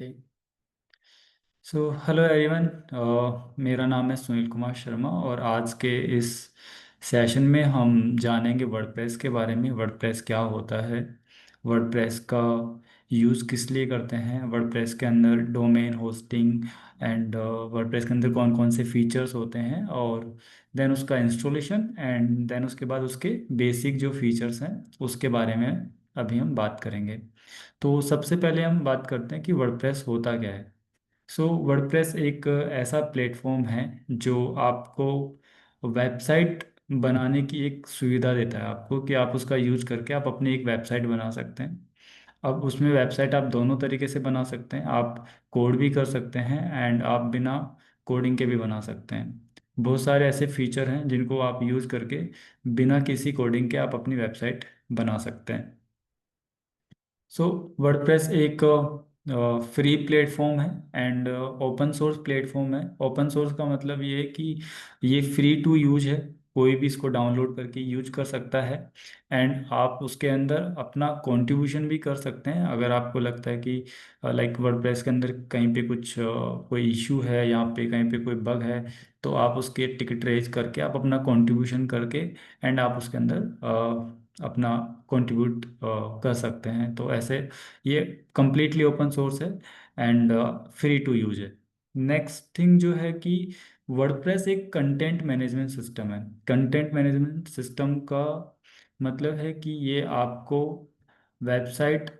Okay. So hello everyone. मेरा नाम है सुनील कुमार शर्मा और आज के इस सेशन में हम जानेंगे वर्डप्रेस के बारे में। वर्डप्रेस क्या होता है, वर्डप्रेस का यूज़ किस लिए करते हैं, वर्डप्रेस के अंदर डोमेन होस्टिंग एंड वर्डप्रेस के अंदर कौन कौन से फीचर्स होते हैं, और देन उसका इंस्टॉलेशन एंड देन उसके बाद उसके बेसिक जो फीचर्स हैं उसके बारे में अभी हम बात करेंगे। तो सबसे पहले हम बात करते हैं कि वर्डप्रेस होता क्या है। सो वर्डप्रेस एक ऐसा प्लेटफॉर्म है जो आपको वेबसाइट बनाने की एक सुविधा देता है आपको, कि आप उसका यूज करके आप अपनी एक वेबसाइट बना सकते हैं। अब उसमें वेबसाइट आप दोनों तरीके से बना सकते हैं। आप कोड भी कर सकते हैं एंड आप बिना कोडिंग के भी बना सकते हैं। बहुत सारे ऐसे फीचर हैं जिनको आप यूज करके बिना किसी कोडिंग के आप अपनी वेबसाइट बना सकते हैं। सो वर्डप्रेस एक फ्री प्लेटफॉर्म है एंड ओपन सोर्स प्लेटफॉर्म है। ओपन सोर्स का मतलब ये है कि ये फ्री टू यूज है, कोई भी इसको डाउनलोड करके यूज कर सकता है। एंड आप उसके अंदर अपना कंट्रीब्यूशन भी कर सकते हैं। अगर आपको लगता है कि लाइक वर्डप्रेस के अंदर कहीं पे कुछ कोई इशू है, यहाँ पे कहीं पे कोई बग है, तो आप उसके टिकट रेज करके आप अपना कंट्रीब्यूशन करके एंड आप उसके अंदर अपना कंट्रीब्यूट कर सकते हैं। तो ऐसे ये कंप्लीटली ओपन सोर्स है एंड फ्री टू यूज है। नेक्स्ट थिंग जो है कि वर्डप्रेस एक कंटेंट मैनेजमेंट सिस्टम है। कंटेंट मैनेजमेंट सिस्टम का मतलब है कि ये आपको वेबसाइट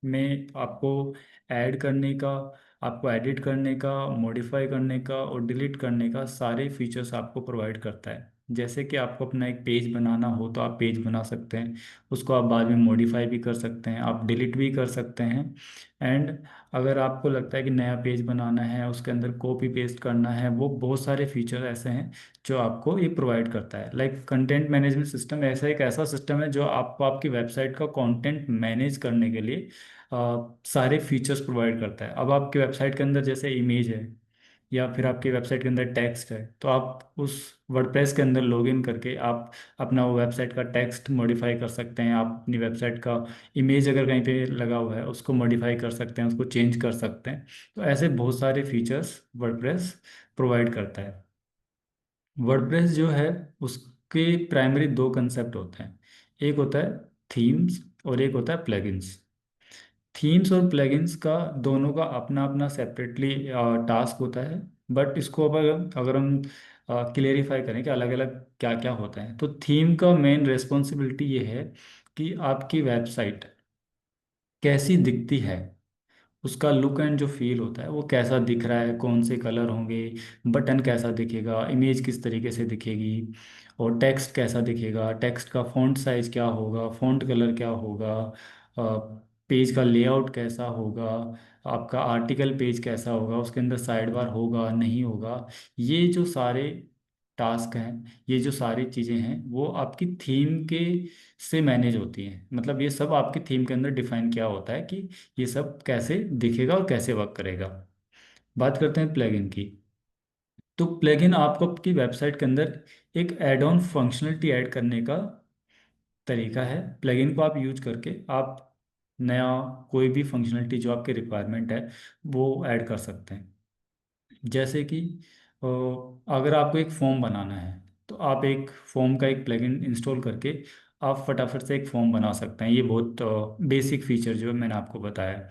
में आपको ऐड करने का, आपको एडिट करने का, मॉडिफाई करने का और डिलीट करने का सारे फीचर्स आपको प्रोवाइड करता है। जैसे कि आपको अपना एक पेज बनाना हो तो आप पेज बना सकते हैं, उसको आप बाद में मॉडिफाई भी कर सकते हैं, आप डिलीट भी कर सकते हैं। एंड अगर आपको लगता है कि नया पेज बनाना है, उसके अंदर कॉपी पेस्ट करना है, वो बहुत सारे फीचर ऐसे हैं जो आपको ये प्रोवाइड करता है। लाइक कंटेंट मैनेजमेंट सिस्टम ऐसा एक ऐसा सिस्टम है जो आपको आपकी वेबसाइट का कंटेंट मैनेज करने के लिए सारे फीचर्स प्रोवाइड करता है। अब आपकी वेबसाइट के अंदर जैसे इमेज है या फिर आपकी वेबसाइट के अंदर टेक्स्ट है, तो आप उस वर्डप्रेस के अंदर लॉगिन करके आप अपना वो वेबसाइट का टेक्स्ट मॉडिफाई कर सकते हैं। आप अपनी वेबसाइट का इमेज अगर कहीं पे लगा हुआ है उसको मॉडिफाई कर सकते हैं, उसको चेंज कर सकते हैं। तो ऐसे बहुत सारे फीचर्स वर्डप्रेस प्रोवाइड करता है। वर्डप्रेस जो है उसके प्राइमरी दो कंसेप्ट होते हैं। एक होता है थीम्स और एक होता है प्लगइन्स। थीम्स और प्लगइन्स का दोनों का अपना अपना सेपरेटली टास्क होता है। बट इसको अब अगर हम क्लेरिफाई करें कि अलग अलग क्या क्या होता है, तो थीम का मेन रिस्पॉन्सिबिलिटी ये है कि आपकी वेबसाइट कैसी दिखती है, उसका लुक एंड जो फील होता है वो कैसा दिख रहा है, कौन से कलर होंगे, बटन कैसा दिखेगा, इमेज किस तरीके से दिखेगी, और टेक्स्ट कैसा दिखेगा, टेक्स्ट का फॉन्ट साइज क्या होगा, फॉन्ट कलर क्या होगा, पेज का लेआउट कैसा होगा, आपका आर्टिकल पेज कैसा होगा, उसके अंदर साइड बार होगा नहीं होगा। ये जो सारे टास्क हैं, ये जो सारी चीज़ें हैं वो आपकी थीम के से मैनेज होती हैं। मतलब ये सब आपकी थीम के अंदर डिफाइन किया होता है कि ये सब कैसे दिखेगा और कैसे वर्क करेगा। बात करते हैं प्लगइन की। तो प्लगइन आपको आपकी वेबसाइट के अंदर एक एड ऑन फंक्शनलिटी ऐड करने का तरीका है। प्लगइन को आप यूज करके आप नया कोई भी फंक्शनलिटी जो आपके रिक्वायरमेंट है वो ऐड कर सकते हैं। जैसे कि अगर आपको एक फॉर्म बनाना है तो आप एक फॉर्म का एक प्लगइन इंस्टॉल करके आप फटाफट से एक फॉर्म बना सकते हैं। ये बहुत बेसिक फीचर जो है मैंने आपको बताया।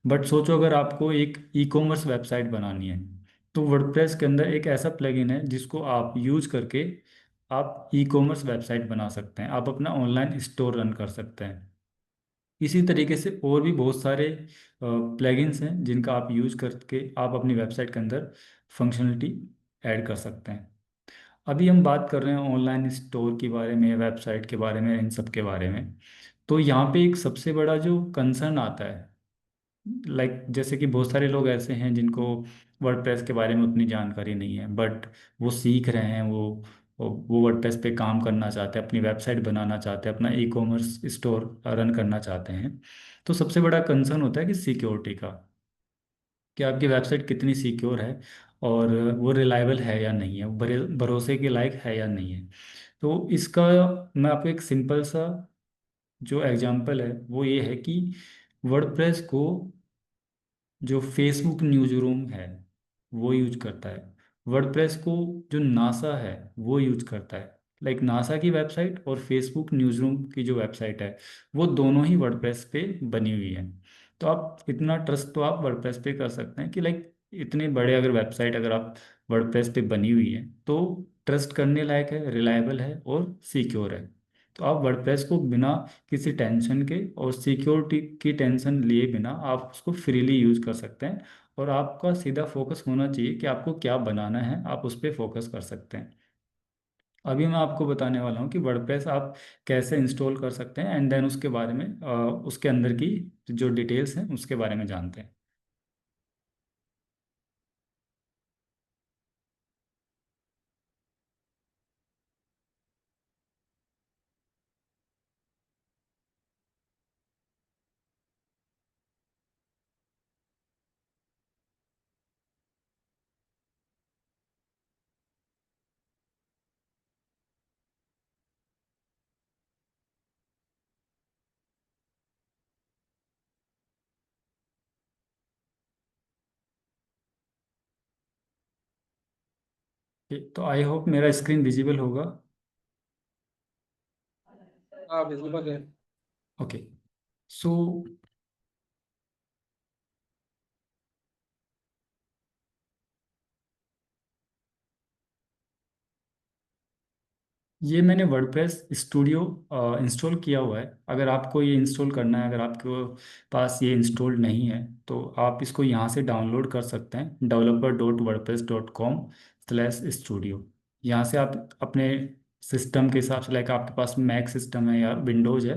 बट सोचो अगर आपको एक ई कॉमर्स वेबसाइट बनानी है, तो वर्डप्रेस के अंदर एक ऐसा प्लगइन है जिसको आप यूज करके आप ई कॉमर्स वेबसाइट बना सकते हैं, आप अपना ऑनलाइन स्टोर रन कर सकते हैं। इसी तरीके से और भी बहुत सारे प्लगइन्स हैं जिनका आप यूज करके आप अपनी वेबसाइट के अंदर फंक्शनलिटी ऐड कर सकते हैं। अभी हम बात कर रहे हैं ऑनलाइन स्टोर के बारे में, वेबसाइट के बारे में, इन सब के बारे में। तो यहाँ पे एक सबसे बड़ा जो कंसर्न आता है, लाइक जैसे कि बहुत सारे लोग ऐसे हैं जिनको वर्डप्रेस के बारे में उतनी जानकारी नहीं है, बट वो सीख रहे हैं, वो वर्डप्रेस पे काम करना चाहते हैं, अपनी वेबसाइट बनाना चाहते हैं, अपना ई कॉमर्स स्टोर रन करना चाहते हैं। तो सबसे बड़ा कंसर्न होता है कि सिक्योरिटी का, कि आपकी वेबसाइट कितनी सिक्योर है और वो रिलायबल है या नहीं है, वो भरोसे के लायक है या नहीं है। तो इसका मैं आपको एक सिंपल सा जो एग्जांपल है वो ये है कि वर्डप्रेस को जो फेसबुक न्यूज रूम है वो यूज करता है। वर्डप्रेस को जो नासा है वो यूज करता है। लाइक नासा की वेबसाइट और फेसबुक न्यूज रूम की जो वेबसाइट है वो दोनों ही वर्डप्रेस पे बनी हुई है। तो आप इतना ट्रस्ट तो आप वर्डप्रेस पे कर सकते हैं कि लाइक इतने बड़े अगर वेबसाइट अगर आप वर्डप्रेस पे बनी हुई है तो ट्रस्ट करने लायक है, रिलायबल है और सिक्योर है। तो आप वर्डप्रेस को बिना किसी टेंशन के और सिक्योरिटी की टेंशन लिए बिना आप उसको फ्रीली यूज कर सकते हैं। और आपका सीधा फोकस होना चाहिए कि आपको क्या बनाना है, आप उस पर फोकस कर सकते हैं। अभी मैं आपको बताने वाला हूँ कि वर्डप्रेस आप कैसे इंस्टॉल कर सकते हैं, एंड देन उसके बारे में उसके अंदर की जो डिटेल्स हैं उसके बारे में जानते हैं। तो आई होप मेरा स्क्रीन विजिबल होगा। हाँ बिल्कुल है। ओके। सो ये मैंने वर्डप्रेस स्टूडियो इंस्टॉल किया हुआ है। अगर आपको ये इंस्टॉल करना है, अगर आपके पास ये इंस्टॉल नहीं है तो आप इसको यहाँ से डाउनलोड कर सकते हैं, developer.wordpress.com/studio। यहाँ से आप अपने सिस्टम के हिसाब से, लाइक आपके पास मैक सिस्टम है या विंडोज़ है,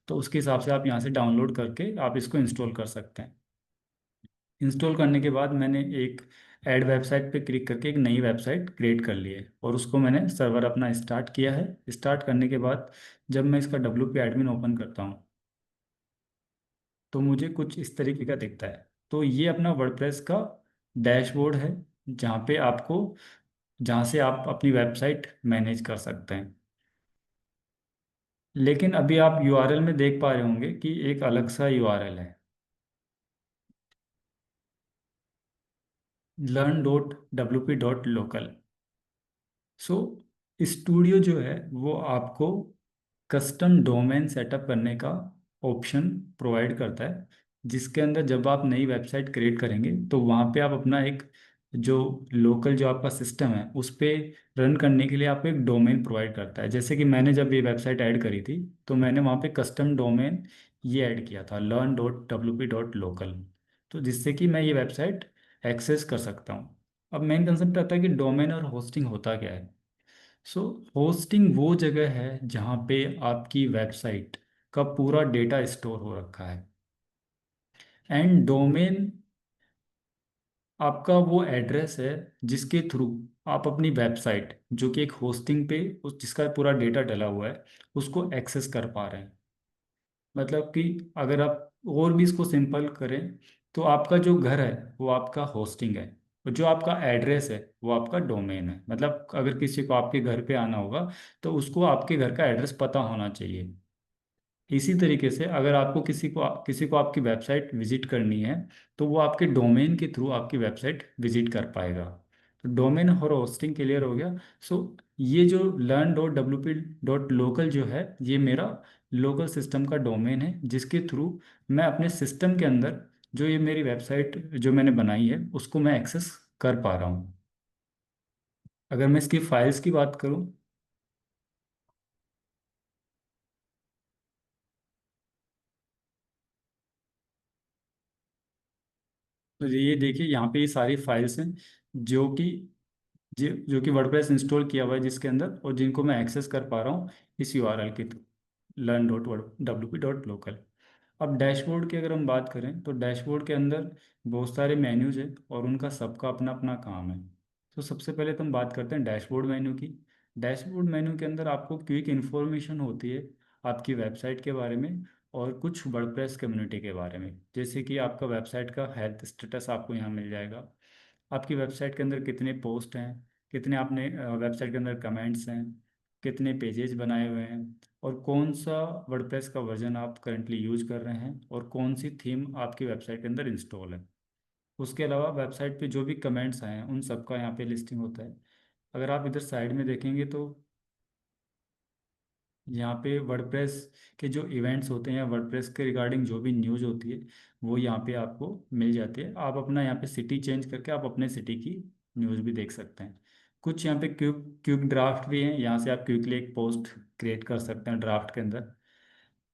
तो उसके हिसाब से आप यहाँ से डाउनलोड करके आप इसको इंस्टॉल कर सकते हैं। इंस्टॉल करने के बाद मैंने एक ऐड वेबसाइट पे क्लिक करके एक नई वेबसाइट क्रिएट कर ली है और उसको मैंने सर्वर अपना स्टार्ट किया है। स्टार्ट करने के बाद जब मैं इसका WP एडमिन ओपन करता हूँ तो मुझे कुछ इस तरीके का दिखता है। तो ये अपना वर्डप्रेस का डैशबोर्ड है, जहाँ पे आपको जहाँ से आप अपनी वेबसाइट मैनेज कर सकते हैं। लेकिन अभी आप URL में देख पा रहे होंगे कि एक अलग सा URL है, learn.wp.local। सो स्टूडियो जो है वो आपको कस्टम डोमेन सेटअप करने का ऑप्शन प्रोवाइड करता है, जिसके अंदर जब आप नई वेबसाइट क्रिएट करेंगे तो वहाँ पे आप अपना एक जो लोकल जो आपका सिस्टम है उस पे रन करने के लिए आपको एक डोमेन प्रोवाइड करता है। जैसे कि मैंने जब ये वेबसाइट ऐड करी थी तो मैंने वहाँ पे कस्टम डोमेन ये ऐड किया था, learn.wp.local। तो जिससे कि मैं ये वेबसाइट एक्सेस कर सकता हूँ। अब मेन कंसेप्ट आता है कि डोमेन और होस्टिंग होता क्या है। सो होस्टिंग वो जगह है जहाँ पे आपकी वेबसाइट का पूरा डेटा स्टोर हो रखा है, एंड डोमेन आपका वो एड्रेस है जिसके थ्रू आप अपनी वेबसाइट, जो कि एक होस्टिंग पे उस जिसका पूरा डेटा डला हुआ है, उसको एक्सेस कर पा रहे हैं। मतलब कि अगर आप और भी इसको सिंपल करें तो आपका जो घर है वो आपका होस्टिंग है, और जो आपका एड्रेस है वो आपका डोमेन है। मतलब अगर किसी को आपके घर पे आना होगा तो उसको आपके घर का एड्रेस पता होना चाहिए। इसी तरीके से अगर आपको किसी को आपकी वेबसाइट विजिट करनी है तो वो आपके डोमेन के थ्रू आपकी वेबसाइट विजिट कर पाएगा। तो डोमेन और होस्टिंग क्लियर हो गया। सो ये जो learn.wp.local जो है ये मेरा लोकल सिस्टम का डोमेन है, जिसके थ्रू मैं अपने सिस्टम के अंदर जो ये मेरी वेबसाइट जो मैंने बनाई है उसको मैं एक्सेस कर पा रहा हूँ। अगर मैं इसकी फाइल्स की बात करूँ तो ये देखिए यहाँ पे ये सारी फाइल्स हैं जो कि जो कि वर्डप्रेस इंस्टॉल किया हुआ है जिसके अंदर, और जिनको मैं एक्सेस कर पा रहा हूँ इस URL के थ्रू, learn.wp.local। अब डैशबोर्ड की अगर हम बात करें तो डैशबोर्ड के अंदर बहुत सारे मेन्यूज हैं और उनका सबका अपना अपना काम है। तो सबसे पहले तो हम बात करते हैं डैशबोर्ड मेन्यू की। डैशबोर्ड मेन्यू के अंदर आपको क्विक इन्फॉर्मेशन होती है आपकी वेबसाइट के बारे में और कुछ वर्डप्रेस कम्युनिटी के बारे में। जैसे कि आपका वेबसाइट का हेल्थ स्टेटस आपको यहाँ मिल जाएगा, आपकी वेबसाइट के अंदर कितने पोस्ट हैं, कितने आपने वेबसाइट के अंदर कमेंट्स हैं, कितने पेजेस बनाए हुए हैं, और कौन सा वर्डप्रेस का वर्जन आप करंटली यूज कर रहे हैं, और कौन सी थीम आपकी वेबसाइट के अंदर इंस्टॉल है। उसके अलावा वेबसाइट पे जो भी कमेंट्स आए हैं उन सबका यहाँ पे लिस्टिंग होता है। अगर आप इधर साइड में देखेंगे तो यहाँ पे वर्डप्रेस के जो इवेंट्स होते हैं या वर्डप्रेस के रिगार्डिंग जो भी न्यूज़ होती है वो यहाँ पे आपको मिल जाती है। आप अपना यहाँ पे सिटी चेंज करके आप अपने सिटी की न्यूज़ भी देख सकते हैं। कुछ यहाँ पे क्विक क्विक ड्राफ्ट भी हैं, यहाँ से आप क्विकली एक पोस्ट क्रिएट कर सकते हैं ड्राफ्ट के अंदर।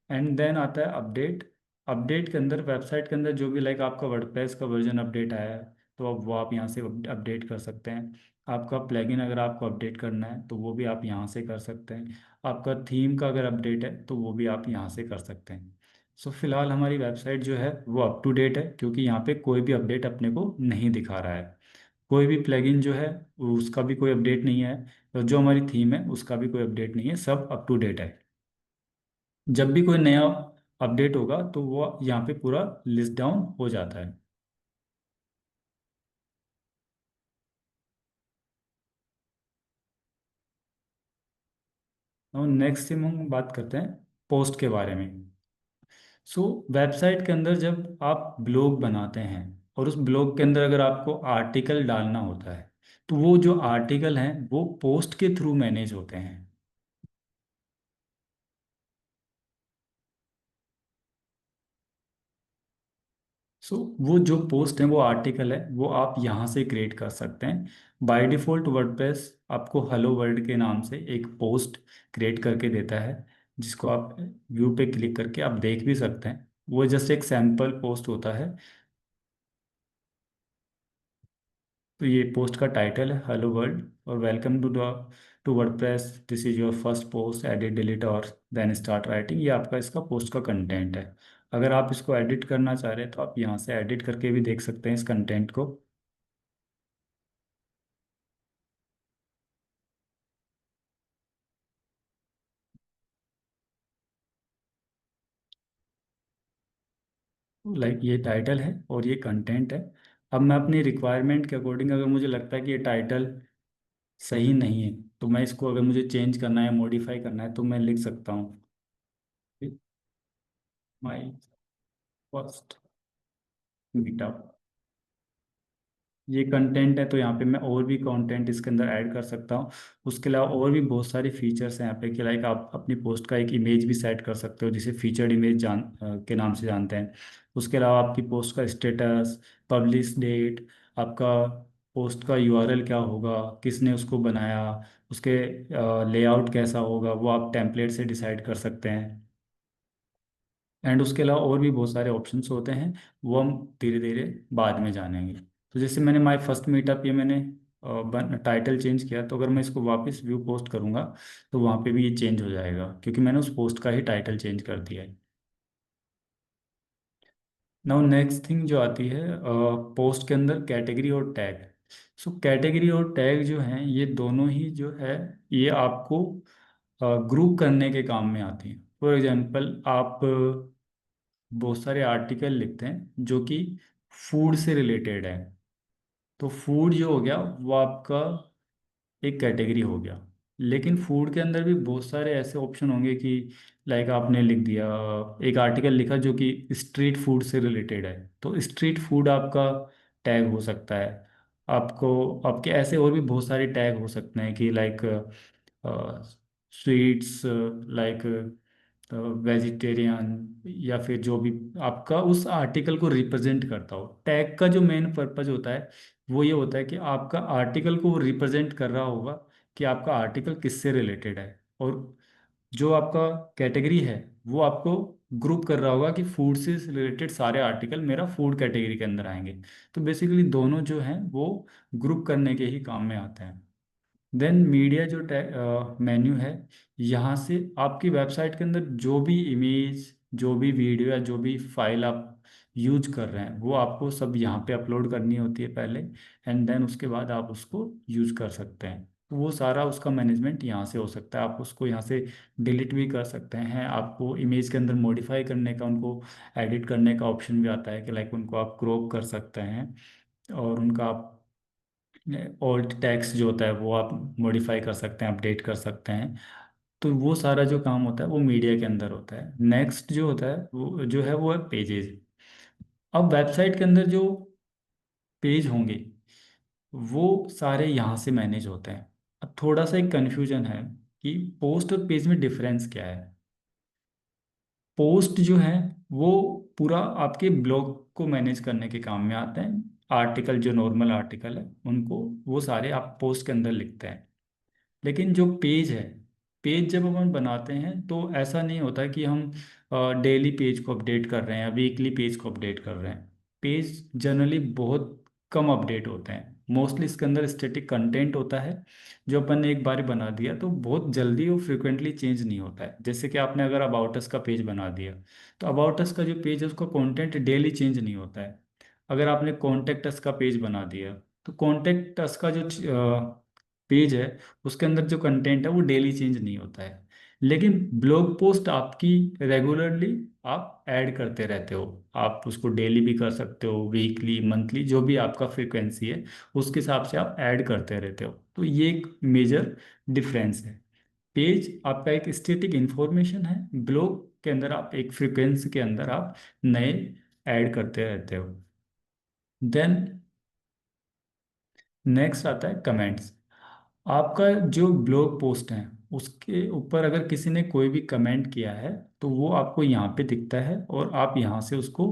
एंड देन आता है अपडेट। अपडेट के अंदर वेबसाइट के अंदर जो भी लाइक आपका वर्डप्रेस का वर्जन अपडेट आया है तो अब वो आप यहाँ से अपडेट कर सकते हैं। आपका प्लगइन अगर आपको अपडेट करना है तो वो भी आप यहाँ से कर सकते हैं। आपका थीम का अगर अपडेट है तो वो भी आप यहाँ से कर सकते हैं। सो फिलहाल हमारी वेबसाइट जो है वो अप टू डेट है, क्योंकि यहाँ पे कोई भी अपडेट अपने को नहीं दिखा रहा है। कोई भी प्लगइन जो है उसका भी कोई अपडेट नहीं है, और जो हमारी थीम है उसका भी कोई अपडेट नहीं है, सब अप टू डेट है। जब भी कोई नया अपडेट होगा तो वो यहाँ पे पूरा लिस्ट डाउन हो जाता है। और नेक्स्ट से हम बात करते हैं पोस्ट के बारे में। सो वेबसाइट के अंदर जब आप ब्लॉग बनाते हैं और उस ब्लॉग के अंदर अगर आपको आर्टिकल डालना होता है तो वो जो आर्टिकल हैं वो पोस्ट के थ्रू मैनेज होते हैं। सो वो जो पोस्ट है वो आर्टिकल है वो आप यहाँ से क्रिएट कर सकते हैं। बाय डिफ़ॉल्ट वर्डप्रेस आपको हेलो वर्ल्ड के नाम से एक पोस्ट क्रिएट करके देता है, जिसको आप व्यू पे क्लिक करके आप देख भी सकते हैं। वो जस्ट एक सैम्पल पोस्ट होता है। तो ये पोस्ट का टाइटल है हेलो वर्ल्ड और welcome to WordPress, this is your first post, edit delete और देन स्टार्ट राइटिंग। ये आपका इसका पोस्ट का कंटेंट है। अगर आप इसको एडिट करना चाह रहे हैं तो आप यहाँ से एडिट करके भी देख सकते हैं इस कंटेंट को। लाइक ये टाइटल है और ये कंटेंट है। अब मैं अपनी रिक्वायरमेंट के अकॉर्डिंग अगर मुझे लगता है कि ये टाइटल सही नहीं है तो मैं इसको अगर मुझे चेंज करना है, मॉडिफाई करना है, तो मैं लिख सकता हूँ माई फर्स्ट मीटअप। ये कंटेंट है तो यहाँ पे मैं और भी कंटेंट इसके अंदर ऐड कर सकता हूँ। उसके अलावा और भी बहुत सारी फीचर्स हैं यहाँ पे कि लाइक आप अपनी पोस्ट का एक इमेज भी सेट कर सकते हो जिसे फीचर्ड इमेज के नाम से जानते हैं। उसके अलावा आपकी पोस्ट का स्टेटस, पब्लिश डेट, आपका पोस्ट का यूआरएल क्या होगा, किसने उसको बनाया, उसके लेआउट कैसा होगा, वो आप टेम्पलेट से डिसाइड कर सकते हैं। एंड उसके अलावा और भी बहुत सारे ऑप्शंस होते हैं, वो हम धीरे धीरे बाद में जानेंगे। तो जैसे मैंने माई फर्स्ट मीटअप ये मैंने टाइटल चेंज किया, तो अगर मैं इसको वापस व्यू पोस्ट करूँगा तो वहाँ पे भी ये चेंज हो जाएगा क्योंकि मैंने उस पोस्ट का ही टाइटल चेंज कर दिया है। नाउ नेक्स्ट थिंग जो आती है पोस्ट के अंदर कैटेगरी और टैग। सो कैटेगरी और टैग जो हैं ये दोनों ही जो है ये आपको ग्रुप करने के काम में आती हैं। फॉर एग्जांपल आप बहुत सारे आर्टिकल लिखते हैं जो कि फूड से रिलेटेड है, तो फूड जो हो गया वो आपका एक कैटेगरी हो गया। लेकिन फूड के अंदर भी बहुत सारे ऐसे ऑप्शन होंगे कि लाइक आपने लिख दिया, एक आर्टिकल लिखा जो कि स्ट्रीट फूड से रिलेटेड है, तो स्ट्रीट फूड आपका टैग हो सकता है। आपको आपके ऐसे और भी बहुत सारे टैग हो सकते हैं कि लाइक स्वीट्स, लाइक वेजिटेरियन, या फिर जो भी आपका उस आर्टिकल को रिप्रेजेंट करता हो। टैग का जो मेन पर्पज होता है वो ये होता है कि आपका आर्टिकल को वो रिप्रेजेंट कर रहा होगा कि आपका आर्टिकल किससे रिलेटेड है, और जो आपका कैटेगरी है वो आपको ग्रुप कर रहा होगा कि फूड से रिलेटेड सारे आर्टिकल मेरा फूड कैटेगरी के अंदर आएंगे। तो बेसिकली दोनों जो हैं वो ग्रुप करने के ही काम में आते हैं। देन मीडिया जो मेन्यू है, यहाँ से आपकी वेबसाइट के अंदर जो भी इमेज, जो भी वीडियो या जो भी फाइल आप यूज कर रहे हैं वो आपको सब यहाँ पे अपलोड करनी होती है पहले। एंड देन उसके बाद आप उसको यूज कर सकते हैं। तो वो सारा उसका मैनेजमेंट यहाँ से हो सकता है। आप उसको यहाँ से डिलीट भी कर सकते हैं। आपको इमेज के अंदर मॉडिफाई करने का, उनको एडिट करने का ऑप्शन भी आता है कि लाइक उनको आप क्रॉप कर सकते हैं और उनका आप ओल्ड टैक्स जो होता है वो आप मॉडिफाई कर सकते हैं, अपडेट कर सकते हैं। तो वो सारा जो काम होता है वो मीडिया के अंदर होता है। नेक्स्ट जो होता है वो है पेजेस। अब वेबसाइट के अंदर जो पेज होंगे वो सारे यहाँ से मैनेज होते हैं। अब थोड़ा सा एक कन्फ्यूजन है कि पोस्ट और पेज में डिफरेंस क्या है। पोस्ट जो है वो पूरा आपके ब्लॉग को मैनेज करने के काम में आते हैं। आर्टिकल जो नॉर्मल आर्टिकल है उनको वो सारे आप पोस्ट के अंदर लिखते हैं। लेकिन जो पेज है, पेज जब हम बनाते हैं तो ऐसा नहीं होता कि हम डेली पेज को अपडेट कर रहे हैं या वीकली पेज को अपडेट कर रहे हैं। पेज जनरली बहुत कम अपडेट होते हैं। मोस्टली इसके अंदर स्टैटिक कंटेंट होता है जो अपन ने एक बार बना दिया तो बहुत जल्दी और फ्रिक्वेंटली चेंज नहीं होता है। जैसे कि आपने अगर अबाउट अस का पेज बना दिया तो अबाउट अस का जो पेज है उसका कंटेंट डेली चेंज नहीं होता है। अगर आपने कॉन्टेक्ट अस का पेज बना दिया तो कॉन्टेक्ट अस का जो पेज है उसके अंदर जो कंटेंट है वो डेली चेंज नहीं होता है। लेकिन ब्लॉग पोस्ट आपकी रेगुलरली आप ऐड करते रहते हो। आप उसको डेली भी कर सकते हो, वीकली, मंथली, जो भी आपका फ्रिक्वेंसी है उसके हिसाब से आप ऐड करते रहते हो। तो ये एक मेजर डिफरेंस है। पेज आपका एक स्टैटिक इंफॉर्मेशन है, ब्लॉग के अंदर आप एक फ्रिक्वेंसी के अंदर आप नए ऐड करते रहते हो। देन नेक्स्ट आता है कमेंट्स। आपका जो ब्लॉग पोस्ट है उसके ऊपर अगर किसी ने कोई भी कमेंट किया है तो वो आपको यहाँ पे दिखता है और आप यहाँ से उसको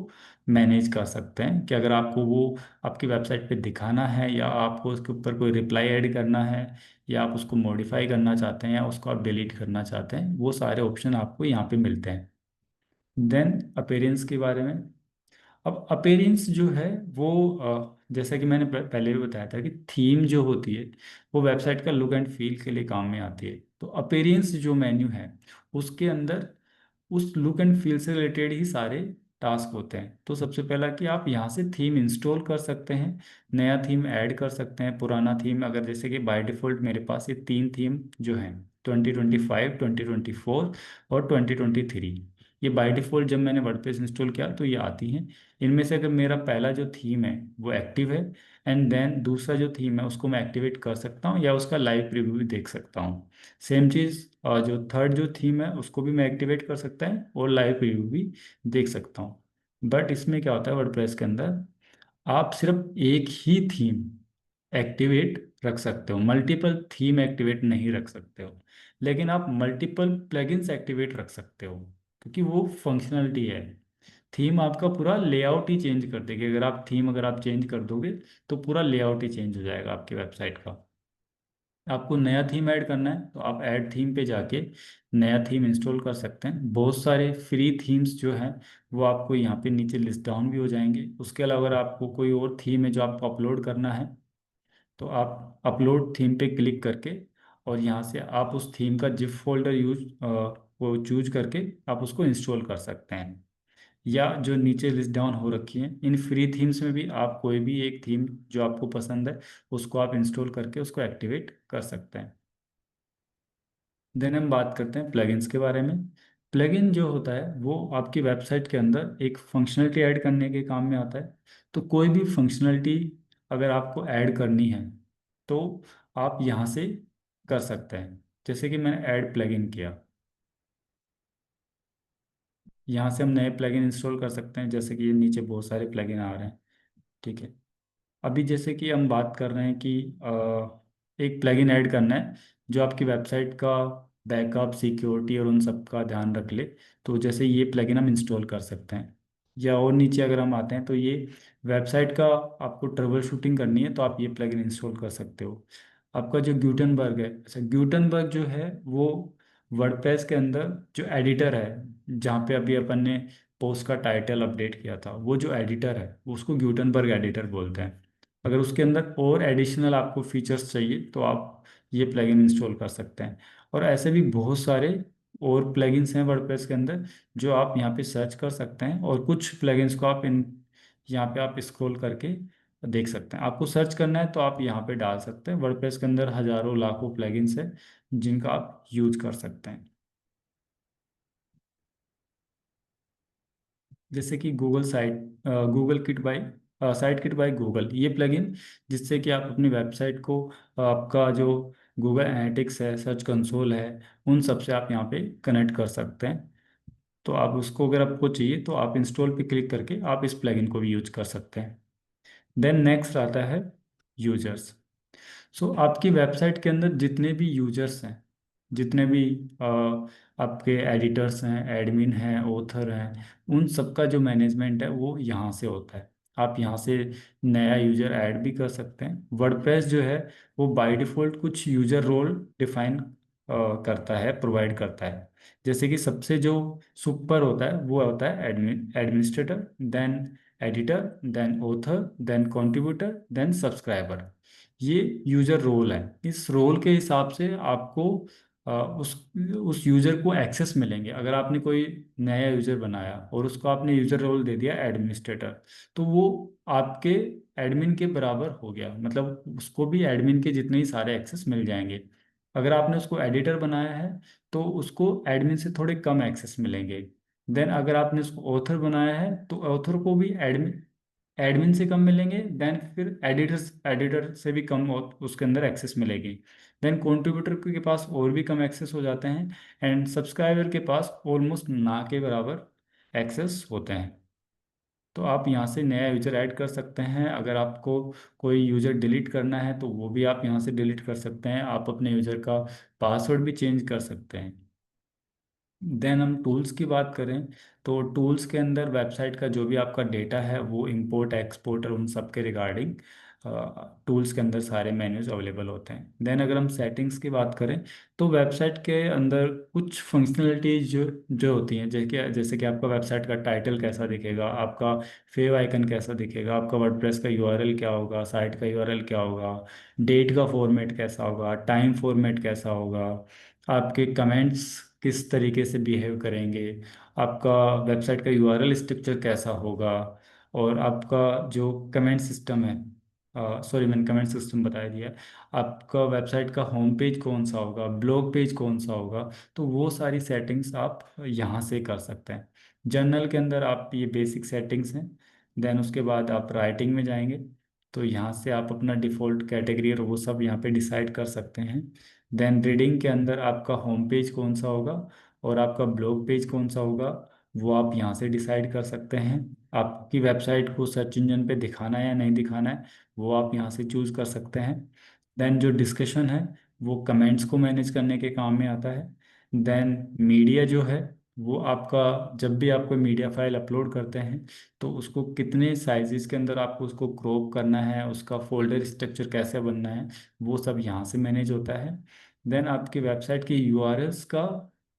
मैनेज कर सकते हैं कि अगर आपको वो आपकी वेबसाइट पे दिखाना है या आपको उसके ऊपर कोई रिप्लाई ऐड करना है या आप उसको मॉडिफाई करना चाहते हैं या उसको आप डिलीट करना चाहते हैं, वो सारे ऑप्शन आपको यहाँ पे मिलते हैं। देन अपीयरेंस के बारे में। अब अपीयरेंस जो है वो जैसा कि मैंने पहले भी बताया था कि थीम जो होती है वो वेबसाइट का लुक एंड फील के लिए काम में आती है। तो अपीयरेंस जो मेन्यू है उसके अंदर उस लुक एंड फील से रिलेटेड ही सारे टास्क होते हैं। तो सबसे पहला कि आप यहाँ से थीम इंस्टॉल कर सकते हैं, नया थीम ऐड कर सकते हैं, पुराना थीम अगर जैसे कि बाय डिफ़ॉल्ट मेरे पास ये तीन थीम जो हैं 2025, 2024 और 2023, ये बाय डिफ़ॉल्ट जब मैंने वर्डप्रेस इंस्टॉल किया तो ये आती हैं। इनमें से अगर मेरा पहला जो थीम है वो एक्टिव है एंड देन दूसरा जो थीम है उसको मैं एक्टिवेट कर सकता हूँ या उसका लाइव प्रीव्यू भी देख सकता हूँ। सेम चीज़ जो थर्ड जो थीम है उसको भी मैं एक्टिवेट कर सकता है और लाइव प्रीव्यू भी देख सकता हूँ। बट इसमें क्या होता है वर्डप्रेस के अंदर आप सिर्फ एक ही थीम एक्टिवेट रख सकते हो, मल्टीपल थीम एक्टिवेट नहीं रख सकते हो। लेकिन आप मल्टीपल प्लगइन्स एक्टिवेट रख सकते हो क्योंकि वो फंक्शनलिटी है। थीम आपका पूरा लेआउट ही चेंज कर देगी। अगर आप चेंज कर दोगे तो पूरा लेआउट ही चेंज हो जाएगा आपकी वेबसाइट का। आपको नया थीम ऐड करना है तो आप ऐड थीम पे जाके नया थीम इंस्टॉल कर सकते हैं। बहुत सारे फ्री थीम्स जो हैं वो आपको यहाँ पे नीचे लिस्ट डाउन भी हो जाएंगे। उसके अलावा अगर आपको कोई और थीम है जो आपको अपलोड करना है तो आप अपलोड थीम पे क्लिक करके और यहाँ से आप उस थीम का जिप फोल्डर वो चूज करके आप उसको इंस्टॉल कर सकते हैं। या जो नीचे लिस्ट डाउन हो रखी है इन फ्री थीम्स में भी आप कोई भी एक थीम जो आपको पसंद है उसको आप इंस्टॉल करके उसको एक्टिवेट कर सकते हैं। देन हम बात करते हैं प्लगइन्स के बारे में। प्लगइन जो होता है वो आपकी वेबसाइट के अंदर एक फंक्शनलिटी ऐड करने के काम में आता है। तो कोई भी फंक्शनलिटी अगर आपको ऐड करनी है तो आप यहाँ से कर सकते हैं। जैसे कि मैंने ऐड प्लगइन किया, यहाँ से हम नए प्लगइन इंस्टॉल कर सकते हैं। जैसे कि ये नीचे बहुत सारे प्लगइन आ रहे हैं, ठीक है। अभी जैसे कि हम बात कर रहे हैं कि एक प्लगइन ऐड करना है जो आपकी वेबसाइट का बैकअप, सिक्योरिटी और उन सब का ध्यान रख ले। तो जैसे ये प्लगइन हम इंस्टॉल कर सकते हैं। या और नीचे अगर हम आते हैं तो ये वेबसाइट का आपको ट्रबल शूटिंग करनी है तो आप ये प्लगइन इंस्टॉल कर सकते हो। आपका जो ग्यूटनबर्ग है, अच्छा ग्यूटनबर्ग जो है वो वर्डप्रेस के अंदर जो एडिटर है जहाँ पे अभी अपन ने पोस्ट का टाइटल अपडेट किया था, वो जो एडिटर है उसको ग्यूटनबर्ग एडिटर बोलते हैं। अगर उसके अंदर और एडिशनल आपको फीचर्स चाहिए तो आप ये प्लगइन इंस्टॉल कर सकते हैं। और ऐसे भी बहुत सारे और प्लगइन्स हैं वर्डप्रेस के अंदर जो आप यहाँ पे सर्च कर सकते हैं और कुछ प्लगइन्स को आप इन यहाँ पे आप स्क्रॉल करके देख सकते हैं। आपको सर्च करना है तो आप यहाँ पे डाल सकते हैं। वर्डप्रेस के अंदर हजारों लाखों प्लगइन्स हैं जिनका आप यूज कर सकते हैं। जैसे कि Google kit by site kit by Google, ये प्लगइन जिससे कि आप अपनी वेबसाइट को आपका जो गूगल एनालिटिक्स है, सर्च कंसोल है, उन सब से आप यहाँ पे कनेक्ट कर सकते हैं। तो आप उसको अगर आपको चाहिए तो आप इंस्टॉल पे क्लिक करके आप इस प्लगइन को भी यूज कर सकते हैं। देन नेक्स्ट आता है यूजर्स। सो आपकी वेबसाइट के अंदर जितने भी यूजर्स हैं, जितने भी अ, आपके एडिटर्स हैं, एडमिन हैं, ऑथर हैं, उन सबका जो मैनेजमेंट है वो यहाँ से होता है। आप यहाँ से नया यूजर ऐड भी कर सकते हैं। वर्डप्रेस जो है वो बाय डिफ़ॉल्ट कुछ यूजर रोल डिफाइन करता है, प्रोवाइड करता है। जैसे कि सबसे जो सुपर होता है वो होता है administrator, then editor, then author, then contributor, then subscriber. ये यूजर रोल है। इस रोल के हिसाब से आपको उस यूजर को एक्सेस मिलेंगे। अगर आपने कोई नया यूजर बनाया और उसको आपने यूजर रोल दे दिया एडमिनिस्ट्रेटर, तो वो आपके एडमिन के बराबर हो गया, मतलब उसको भी एडमिन के जितने ही सारे एक्सेस मिल जाएंगे। अगर आपने उसको एडिटर बनाया है तो उसको एडमिन से थोड़े कम एक्सेस मिलेंगे। देन अगर आपने उसको ऑथर बनाया है तो ऑथर को भी एडमिन एडमिन से कम मिलेंगे। देन फिर एडिटर से भी कम उसके अंदर एक्सेस मिलेगी। देन कंट्रीब्यूटर के पास और भी कम एक्सेस हो जाते हैं। एंड सब्सक्राइबर के पास ऑलमोस्ट ना के बराबर एक्सेस होते हैं। तो आप यहाँ से नया यूजर ऐड कर सकते हैं। अगर आपको कोई यूजर डिलीट करना है तो वो भी आप यहाँ से डिलीट कर सकते हैं। आप अपने यूजर का पासवर्ड भी चेंज कर सकते हैं। देन हम टूल्स की बात करें तो टूल्स के अंदर वेबसाइट का जो भी आपका डेटा है वो इंपोर्ट एक्सपोर्ट और उन सब के रिगार्डिंग टूल्स के अंदर सारे मेन्यूज अवेलेबल होते हैं। देन अगर हम सेटिंग्स की बात करें तो वेबसाइट के अंदर कुछ फंक्शनलिटीज जो जो होती हैं, जैसे कि आपका वेबसाइट का टाइटल कैसा दिखेगा, आपका फेव आइकन कैसा दिखेगा, आपका वर्डप्रेस का यूआरएल क्या होगा, साइट का यूआरएल क्या होगा, डेट का फॉर्मेट कैसा होगा, टाइम फॉर्मेट कैसा होगा, आपके कमेंट्स किस तरीके से बिहेव करेंगे, आपका वेबसाइट का यूआरएल स्ट्रक्चर कैसा होगा, और आपका जो कमेंट सिस्टम है, सॉरी मैंने कमेंट सिस्टम बता दिया, आपका वेबसाइट का होम पेज कौन सा होगा, ब्लॉग पेज कौन सा होगा, तो वो सारी सेटिंग्स आप यहाँ से कर सकते हैं। जर्नल के अंदर आप ये बेसिक सेटिंग्स हैं। देन उसके बाद आप राइटिंग में जाएंगे तो यहाँ से आप अपना डिफ़ॉल्ट कैटेगरी और वो सब यहाँ पे डिसाइड कर सकते हैं। देन रीडिंग के अंदर आपका होम पेज कौन सा होगा और आपका ब्लॉग पेज कौन सा होगा वो आप यहाँ से डिसाइड कर सकते हैं। आपकी वेबसाइट को सर्च इंजन पे दिखाना है या नहीं दिखाना है वो आप यहाँ से चूज़ कर सकते हैं। देन जो डिस्कशन है वो कमेंट्स को मैनेज करने के काम में आता है। देन मीडिया जो है वो आपका, जब भी आप कोई मीडिया फाइल अपलोड करते हैं तो उसको कितने साइजेस के अंदर आपको उसको क्रॉप करना है, उसका फोल्डर स्ट्रक्चर कैसे बनना है, वो सब यहाँ से मैनेज होता है। देन आपकी वेबसाइट की यूआरएल्स का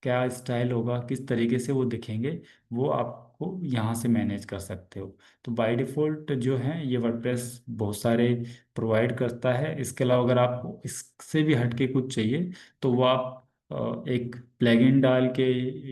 क्या स्टाइल होगा, किस तरीके से वो दिखेंगे, वो आपको यहाँ से मैनेज कर सकते हो। तो बाय डिफ़ॉल्ट जो है ये वर्डप्रेस बहुत सारे प्रोवाइड करता है। इसके अलावा अगर आपको इससे भी हटके कुछ चाहिए तो वो आप एक प्लगइन डाल के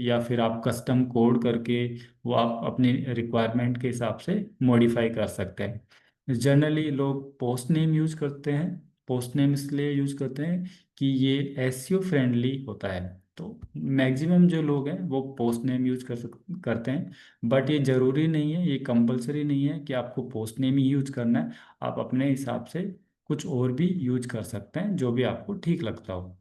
या फिर आप कस्टम कोड करके वो आप अपनी रिक्वायरमेंट के हिसाब से मॉडिफाई कर सकते हैं। जनरली लोग पोस्ट नेम यूज करते हैं। पोस्ट नेम इसलिए यूज करते हैं कि ये एसईओ फ्रेंडली होता है। तो मैक्सिमम जो लोग हैं वो पोस्ट नेम यूज करते हैं। बट ये ज़रूरी नहीं है, ये कंपलसरी नहीं है कि आपको पोस्ट नेम ही यूज करना है। आप अपने हिसाब से कुछ और भी यूज कर सकते हैं जो भी आपको ठीक लगता हो।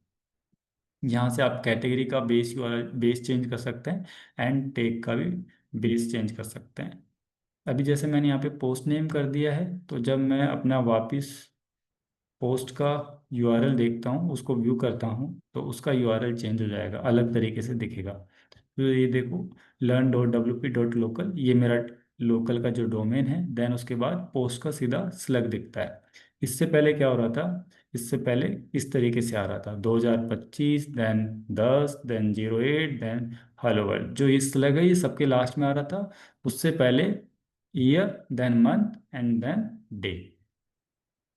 यहाँ से आप कैटेगरी का बेस चेंज कर सकते हैं एंड टैग का भी बेस चेंज कर सकते हैं। अभी जैसे मैंने यहाँ पे पोस्ट नेम कर दिया है तो जब मैं अपना वापस पोस्ट का यूआरएल देखता हूँ, उसको व्यू करता हूँ, तो उसका यूआरएल चेंज हो जाएगा, अलग तरीके से दिखेगा। तो ये देखो, learn.wp.local, ये मेरा लोकल का जो डोमेन है। देन उसके बाद पोस्ट का सीधा स्लग दिखता है। इससे पहले क्या हो रहा था, इससे पहले इस तरीके से आ रहा था 2025, then 10, then 08, then hello world. जो ये स्लग है ये सबके लास्ट में आ रहा था। उससे पहले year, then month and then day,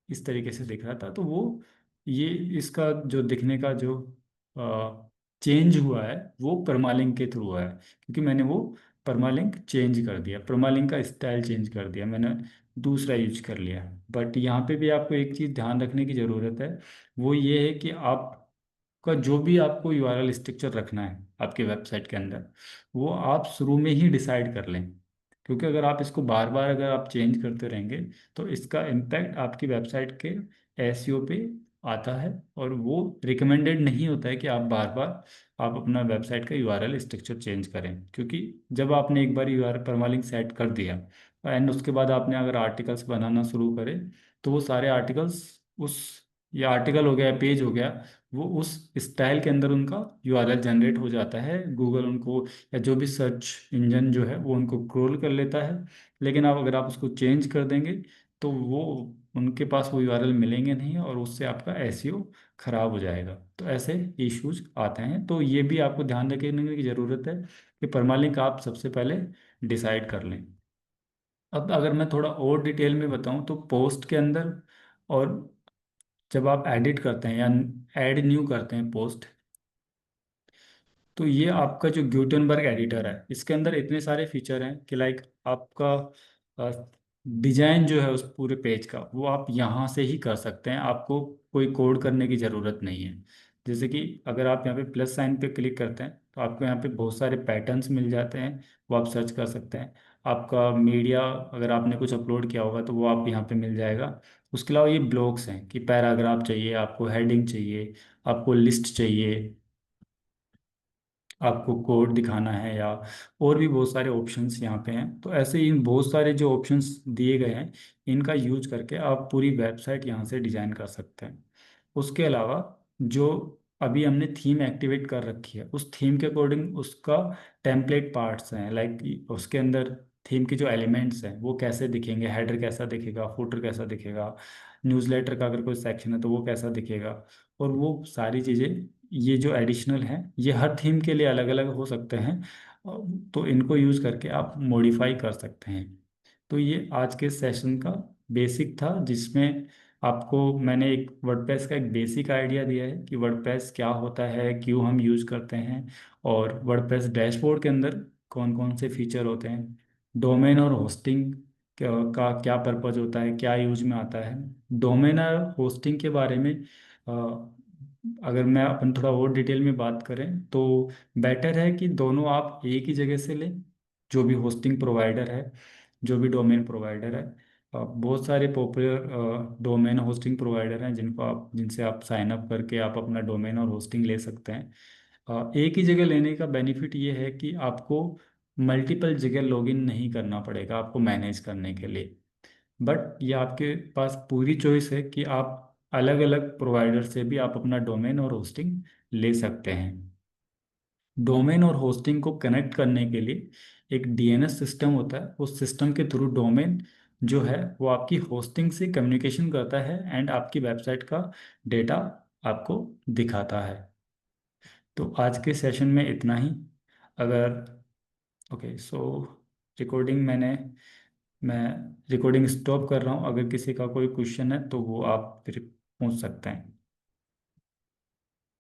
इस तरीके से दिख रहा था। तो वो ये इसका जो दिखने का जो चेंज हुआ है वो परमालिंक के थ्रू हुआ है, क्योंकि मैंने वो परमालिंक चेंज कर दिया, परमालिंक का स्टाइल चेंज कर दिया, मैंने दूसरा यूज कर लिया। बट यहाँ पे भी आपको एक चीज़ ध्यान रखने की ज़रूरत है, वो ये है कि आपका जो भी आपको यूआरएल स्ट्रक्चर रखना है आपके वेबसाइट के अंदर वो आप शुरू में ही डिसाइड कर लें। क्योंकि अगर आप इसको बार बार अगर आप चेंज करते रहेंगे तो इसका इम्पैक्ट आपकी वेबसाइट के एसईओ पे आता है। और वो रिकमेंडेड नहीं होता है कि आप बार बार आप अपना वेबसाइट का यूआरएल स्ट्रक्चर चेंज करें, क्योंकि जब आपने एक बार यूआरएल परमालिंक सेट कर दिया एंड उसके बाद आपने अगर आर्टिकल्स बनाना शुरू करें तो वो सारे आर्टिकल्स उस, या आर्टिकल हो गया, पेज हो गया, वो उस स्टाइल के अंदर उनका यूआरएल जनरेट हो जाता है। गूगल उनको, या जो भी सर्च इंजन जो है वो उनको क्रोल कर लेता है। लेकिन आप अगर आप उसको चेंज कर देंगे तो वो, उनके पास वो यूआरएल मिलेंगे नहीं, और उससे आपका एसईओ खराब हो जाएगा। तो ऐसे इश्यूज आते हैं, तो ये भी आपको ध्यान रखने की ज़रूरत है कि परमालिंक आप सबसे पहले डिसाइड कर लें। अब अगर मैं थोड़ा और डिटेल में बताऊं तो पोस्ट के अंदर, और जब आप एडिट करते हैं या ऐड न्यू करते हैं पोस्ट, तो ये आपका जो ग्यूटेनबर्ग एडिटर है इसके अंदर इतने सारे फीचर हैं कि लाइक आपका डिजाइन जो है उस पूरे पेज का वो आप यहाँ से ही कर सकते हैं, आपको कोई कोड करने की ज़रूरत नहीं है। जैसे कि अगर आप यहाँ पे प्लस साइन पे क्लिक करते हैं तो आपको यहाँ पे बहुत सारे पैटर्न्स मिल जाते हैं, वो आप सर्च कर सकते हैं। आपका मीडिया, अगर आपने कुछ अपलोड किया होगा तो वो आप यहाँ पे मिल जाएगा। उसके अलावा ये ब्लॉक्स हैं कि पैराग्राफ चाहिए आपको, हेडिंग चाहिए आपको, लिस्ट चाहिए आपको, कोड दिखाना है, या और भी बहुत सारे ऑप्शंस यहाँ पे हैं। तो ऐसे इन बहुत सारे जो ऑप्शंस दिए गए हैं इनका यूज करके आप पूरी वेबसाइट यहाँ से डिज़ाइन कर सकते हैं। उसके अलावा जो अभी हमने थीम एक्टिवेट कर रखी है उस थीम के अकॉर्डिंग उसका टेम्पलेट पार्ट्स हैं, लाइक उसके अंदर थीम के जो एलिमेंट्स हैं वो कैसे दिखेंगे, हेडर कैसा दिखेगा, फुटर कैसा दिखेगा, न्यूज़लेटर का अगर कोई सेक्शन है तो वो कैसा दिखेगा, और वो सारी चीज़ें, ये जो एडिशनल हैं ये हर थीम के लिए अलग अलग हो सकते हैं। तो इनको यूज़ करके आप मॉडिफाई कर सकते हैं। तो ये आज के सेशन का बेसिक था, जिसमें आपको मैंने एक वर्डप्रेस का एक बेसिक आइडिया दिया है कि वर्डप्रेस क्या होता है, क्यों हम यूज़ करते हैं, और वर्डप्रेस डैशबोर्ड के अंदर कौन कौन से फीचर होते हैं, डोमेन और होस्टिंग का क्या पर्पज होता है, क्या यूज में आता है। डोमेन और होस्टिंग के बारे में अगर मैं अपन थोड़ा और डिटेल में बात करें तो बेटर है कि दोनों आप एक ही जगह से लें। जो भी होस्टिंग प्रोवाइडर है, जो भी डोमेन प्रोवाइडर है, बहुत सारे पॉपुलर डोमेन होस्टिंग प्रोवाइडर हैं जिनको आप, जिनसे आप साइन अप करके आप अपना डोमेन और होस्टिंग ले सकते हैं। एक ही जगह लेने का बेनिफिट ये है कि आपको मल्टीपल जगह लॉगिन नहीं करना पड़ेगा आपको मैनेज करने के लिए। बट ये आपके पास पूरी चॉइस है कि आप अलग अलग प्रोवाइडर से भी आप अपना डोमेन और होस्टिंग ले सकते हैं। डोमेन और होस्टिंग को कनेक्ट करने के लिए एक डीएनएस सिस्टम होता है, उस सिस्टम के थ्रू डोमेन जो है वो आपकी होस्टिंग से कम्युनिकेशन करता है एंड आपकी वेबसाइट का डेटा आपको दिखाता है। तो आज के सेशन में इतना ही। अगर, ओके सो, रिकॉर्डिंग मैं रिकॉर्डिंग स्टॉप कर रहा हूँ। अगर किसी का कोई क्वेश्चन है तो वो आप फिर पूछ सकते हैं।